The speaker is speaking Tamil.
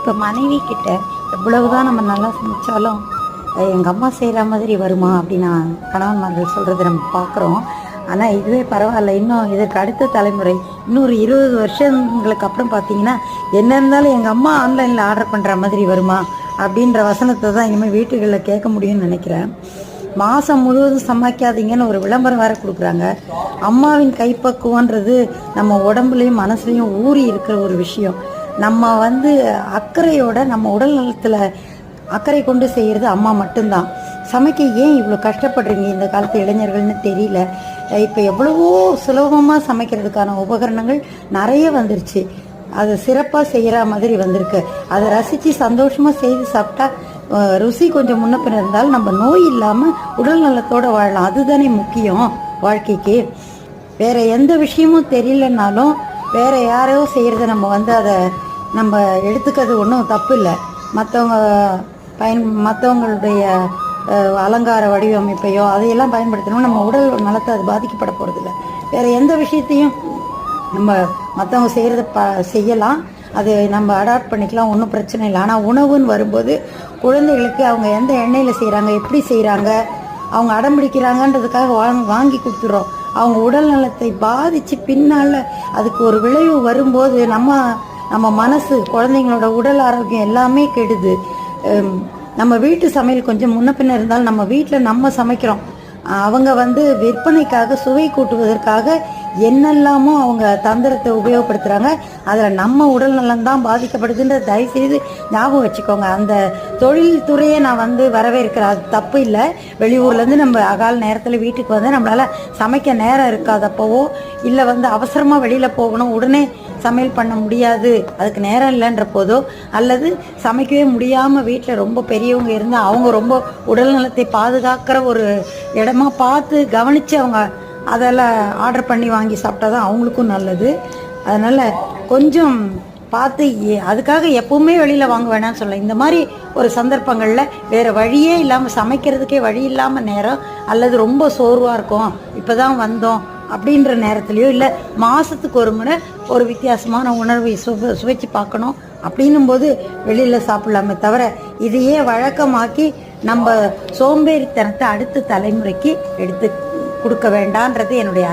இப்போ மனைவி கிட்ட எவ்வளவுதான் நம்ம நல்லா சமைச்சாலும் எங்கள் அம்மா செய்கிற மாதிரி வருமா அப்படின்னு கணவன்மார்கள் சொல்கிறது நம்ம பார்க்குறோம். ஆனால் இதுவே பரவாயில்ல, இன்னும் இதற்கு அடுத்த தலைமுறை இன்னொரு 20 வருஷங்களுக்கு அப்புறம் பார்த்தீங்கன்னா என்ன இருந்தாலும் எங்கள் அம்மா ஆன்லைனில் ஆர்டர் பண்ணுற மாதிரி வருமா அப்படின்ற வசனத்தை தான் இனிமேல் வீட்டுகளில் கேட்க முடியும்னு நினைக்கிறேன். மாதம் முழுவதும் சமைக்காதீங்கன்னு ஒரு விளம்பரம் வேறு கொடுக்குறாங்க. அம்மாவின் கைப்பக்குவன்றது நம்ம உடம்புலையும் மனசுலையும் ஊறி இருக்கிற ஒரு விஷயம். நம்ம அக்கறையோட நம்ம உடல் நலத்தில் அக்கறை கொண்டு செய்கிறது அம்மா மட்டும்தான். சமைக்க ஏன் இவ்வளோ கஷ்டப்படுறீங்க இந்த காலத்து இளைஞர்கள்னு தெரியல. இப்போ எவ்வளவோ சுலபமாக சமைக்கிறதுக்கான உபகரணங்கள் நிறைய வந்துருச்சு. அதை சிறப்பாக செய்கிற மாதிரி வந்திருக்கு. அதை ரசித்து சந்தோஷமாக செய்து சாப்பிட்டா ருசி கொஞ்சம் முன்ன பின்ன இருந்தாலும் நம்ம நோய் இல்லாமல் உடல் நலத்தோடு வாழலாம். அதுதானே முக்கியம் வாழ்க்கைக்கு. வேறு எந்த விஷயமும் தெரியலனாலும் வேறு யாரையோ செய்கிறத நம்ம அதை நம்ம எடுத்துக்கிறது ஒன்றும் தப்பு இல்லை. மற்றவங்களுடைய அலங்கார வடிவமைப்பையோ அதையெல்லாம் பயன்படுத்தணும். நம்ம உடல் நலத்தை அது பாதிக்கப்பட போகிறதில்ல. வேறு எந்த விஷயத்தையும் நம்ம மற்றவங்க செய்கிறத செய்யலாம், அது நம்ம அடாப்ட் பண்ணிக்கலாம், ஒன்றும் பிரச்சனை இல்லை. ஆனால் உணவுன்னு வரும்போது குழந்தைகளுக்கு அவங்க எந்த எண்ணெயில் செய்கிறாங்க, எப்படி செய்கிறாங்க, அவங்க அடம்பிடிக்கிறாங்கன்றதுக்காக வாங்கி கொடுத்துட்றோம். அவங்க உடல் நலத்தை பாதித்து பின்னால் அதுக்கு ஒரு விளைவு வரும்போது நம்ம மனசு, குழந்தைங்களோட உடல் ஆரோக்கியம் எல்லாமே கெடுது. நம்ம வீட்டு சமையல் கொஞ்சம் முன்ன பின்ன இருந்தாலும் நம்ம வீட்டில் நம்ம சமைக்கிறோம். அவங்க விற்பனைக்காக சுவை கூட்டுவதற்காக என்னெல்லாமோ அவங்க தந்திரத்தை உபயோகப்படுத்துகிறாங்க. அதில் நம்ம உடல் நலம்தான் பாதிக்கப்படுதுன்ற தயவுசெய்து ஞாபகம் வச்சுக்கோங்க. அந்த தொழில் துறையை நான் வரவேற்கிறேன், அது தப்பு இல்லை. வெளியூர்லேருந்து நம்ம அகால நேரத்தில் வீட்டுக்கு நம்மளால் சமைக்க நேரம் இருக்காதப்போவோ இல்லை அவசரமாக வெளியில் போகணும், உடனே சமையல் பண்ண முடியாது, அதுக்கு நேரம் இல்லைன்ற போதோ, அல்லது சமைக்கவே முடியாமல் வீட்டில் ரொம்ப பெரியவங்க இருந்தால் அவங்க ரொம்ப உடல் நலத்தை பாதுகாக்கிற ஒரு இடமா பார்த்து கவனித்து அவங்க அதெல்லாம் ஆர்டர் பண்ணி வாங்கி சாப்பிட்டா தான் அவங்களுக்கும் நல்லது. அதனால் கொஞ்சம் பார்த்து, அதுக்காக எப்பவுமே வெளியில் வாங்க வேணாம்னு சொல்ல. இந்த மாதிரி ஒரு சந்தர்ப்பங்களில் வேறு வழியே இல்லாமல், சமைக்கிறதுக்கே வழி இல்லாமல் நேரம், அல்லது ரொம்ப சோர்வாக இருக்கும், இப்போ தான் வந்தோம் அப்படின்ற நேரத்துலையோ, இல்லை மாதத்துக்கு ஒரு முறை ஒரு வித்தியாசமான உணர்வை சுவைச்சு பார்க்கணும் அப்படின்னும் போது வெளியில் சாப்பிடலாமே தவிர இதையே வழக்கமாக்கி நம்ம சோம்பேறித்தனத்தை அடுத்த தலைமுறைக்கு எடுத்து கொடுக்க வேண்டான்றது என்னுடைய